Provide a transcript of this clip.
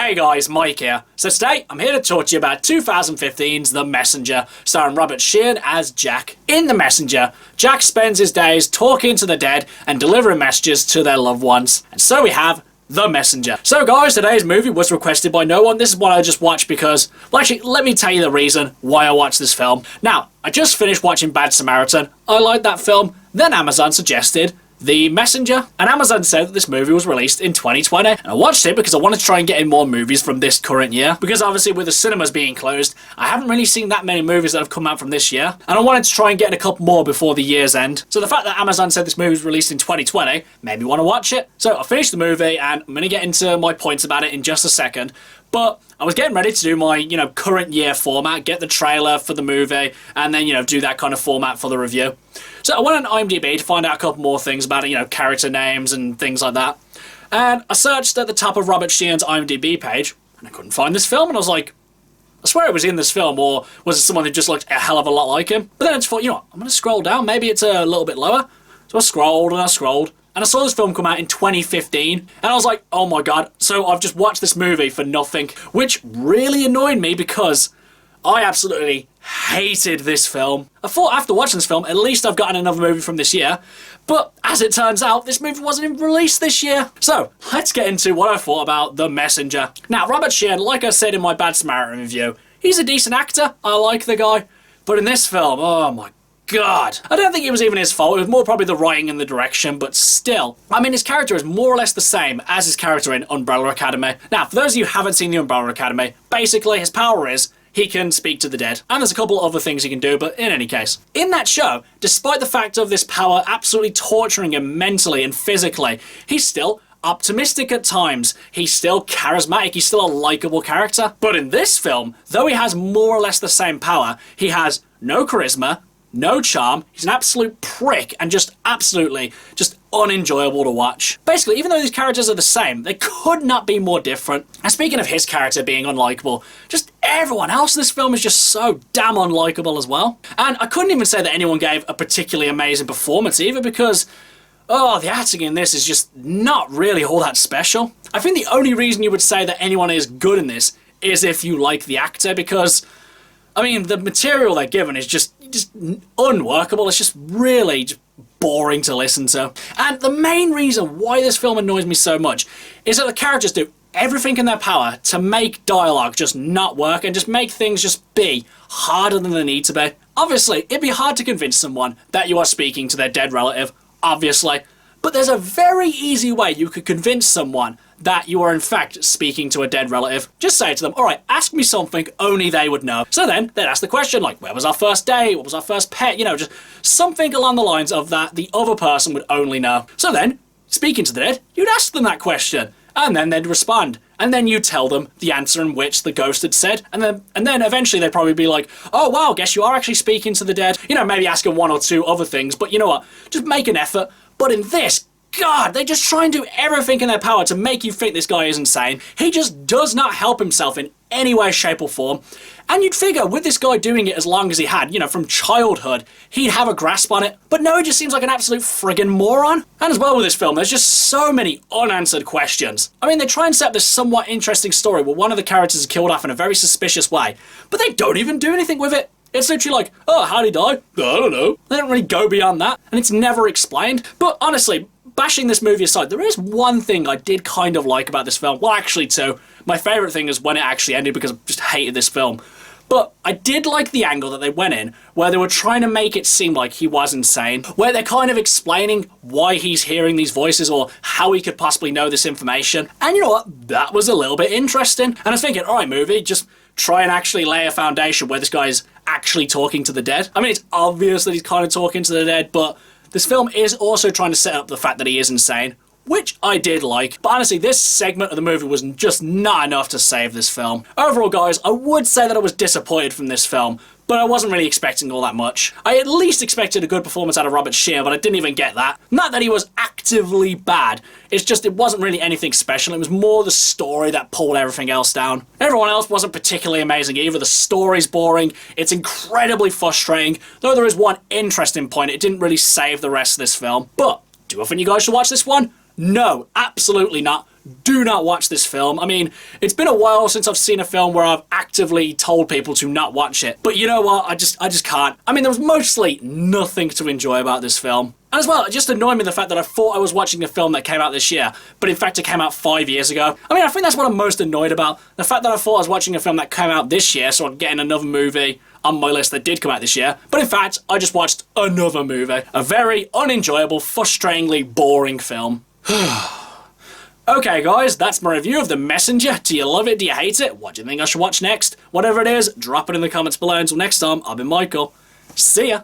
Hey guys, Mike here. So today, I'm here to talk to you about 2015's The Messenger, starring Robert Sheehan as Jack. In The Messenger, Jack spends his days talking to the dead and delivering messages to their loved ones. And so we have The Messenger. So guys, today's movie was requested by no one. This is one I just watched because, well actually, let me tell you the reason why I watched this film. Now, I just finished watching Bad Samaritan. I liked that film. Then Amazon suggested The Messenger, and Amazon said that this movie was released in 2020, and I watched it because I wanted to try and get in more movies from this current year, because obviously with the cinemas being closed, I haven't really seen that many movies that have come out from this year, and I wanted to try and get in a couple more before the year's end. So the fact that Amazon said this movie was released in 2020 made me want to watch it. So I finished the movie, and I'm going to get into my points about it in just a second. But I was getting ready to do my, current year format, get the trailer for the movie, and then, do that kind of format for the review. So I went on IMDb to find out a couple more things about it, character names and things like that. And I searched at the top of Robert Sheehan's IMDb page, and I couldn't find this film, and I was like, I swear it was in this film, or was it someone who just looked a hell of a lot like him? But then I just thought, I'm going to scroll down, maybe it's a little bit lower. So I scrolled, and I saw this film come out in 2015, and I was like, oh my god, so I've just watched this movie for nothing, which really annoyed me because I absolutely hated this film. I thought after watching this film, at least I've gotten another movie from this year, but as it turns out, this movie wasn't even released this year. So, let's get into what I thought about The Messenger. Now, Robert Sheehan, like I said in my Bad Samaritan review, he's a decent actor, I like the guy, but in this film, oh my god. I don't think it was even his fault, it was more probably the writing and the direction, but still. I mean, his character is more or less the same as his character in Umbrella Academy. Now, for those of you who haven't seen the Umbrella Academy, basically his power is he can speak to the dead. And there's a couple other things he can do, but in any case. In that show, despite the fact of this power absolutely torturing him mentally and physically, he's still optimistic at times. He's still charismatic. He's still a likable character. But in this film, though he has more or less the same power, he has no charisma, no charm, he's an absolute prick and just absolutely unenjoyable to watch. Basically, even though these characters are the same, they could not be more different. And speaking of his character being unlikable, just everyone else in this film is just so damn unlikable as well. And I couldn't even say that anyone gave a particularly amazing performance either because, the acting in this is just not really all that special. I think the only reason you would say that anyone is good in this is if you like the actor because, I mean, the material they're given is just unworkable. It's just really boring to listen to. And the main reason why this film annoys me so much is that the characters do everything in their power to make dialogue just not work and just make things just be harder than they need to be. Obviously, it'd be hard to convince someone that you are speaking to their dead relative, obviously. But there's a very easy way you could convince someone that you are in fact speaking to a dead relative. Just say to them, alright, ask me something only they would know. So then, they'd ask the question like, where was our first date? What was our first pet? Just something along the lines of that the other person would only know. So then, speaking to the dead, you'd ask them that question. And then they'd respond. And then you tell them the answer in which the ghost had said. And then eventually they'd probably be like, oh wow, guess you are actually speaking to the dead. Maybe asking one or two other things, but you know what? Just make an effort. But in this, God, they just try and do everything in their power to make you think this guy is insane. He just does not help himself in any way, shape or form. And you'd figure with this guy doing it as long as he had, from childhood, he'd have a grasp on it. But no, he just seems like an absolute friggin' moron. And as well with this film, there's just so many unanswered questions. I mean, they try and set up this somewhat interesting story where one of the characters is killed off in a very suspicious way, but they don't even do anything with it. It's literally like, oh, how'd he die? I don't know. They don't really go beyond that, and it's never explained. But honestly, bashing this movie aside, there is one thing I did kind of like about this film. Well, actually two. My favourite thing is when it actually ended because I just hated this film. But I did like the angle that they went in, where they were trying to make it seem like he was insane, where they're kind of explaining why he's hearing these voices or how he could possibly know this information. And you know what? That was a little bit interesting. And I was thinking, alright movie, just try and actually lay a foundation where this guy's actually talking to the dead. I mean, it's obvious that he's kind of talking to the dead, but this film is also trying to set up the fact that he is insane, which I did like. But honestly, this segment of the movie was just not enough to save this film. Overall, guys, I would say that I was disappointed from this film, but I wasn't really expecting all that much. I at least expected a good performance out of Robert Sheehan, but I didn't even get that. Not that he was actively bad, it's just it wasn't really anything special. It was more the story that pulled everything else down. Everyone else wasn't particularly amazing either. The story's boring, it's incredibly frustrating, though there is one interesting point, it didn't really save the rest of this film. But do I think you guys should watch this one? No, absolutely not. do not watch this film. I mean, it's been a while since I've seen a film where I've actively told people to not watch it. But you know what? I just can't. I mean, there was mostly nothing to enjoy about this film. And as well, it just annoyed me the fact that I thought I was watching a film that came out this year, but in fact it came out 5 years ago. I mean, I think that's what I'm most annoyed about. The fact that I thought I was watching a film that came out this year, so I'm getting another movie on my list that did come out this year, but in fact, I just watched another movie. A very unenjoyable, frustratingly boring film. Okay guys, that's my review of The Messenger. Do you love it? Do you hate it? What do you think I should watch next? Whatever it is, drop it in the comments below. Until next time, I've been Michael. See ya!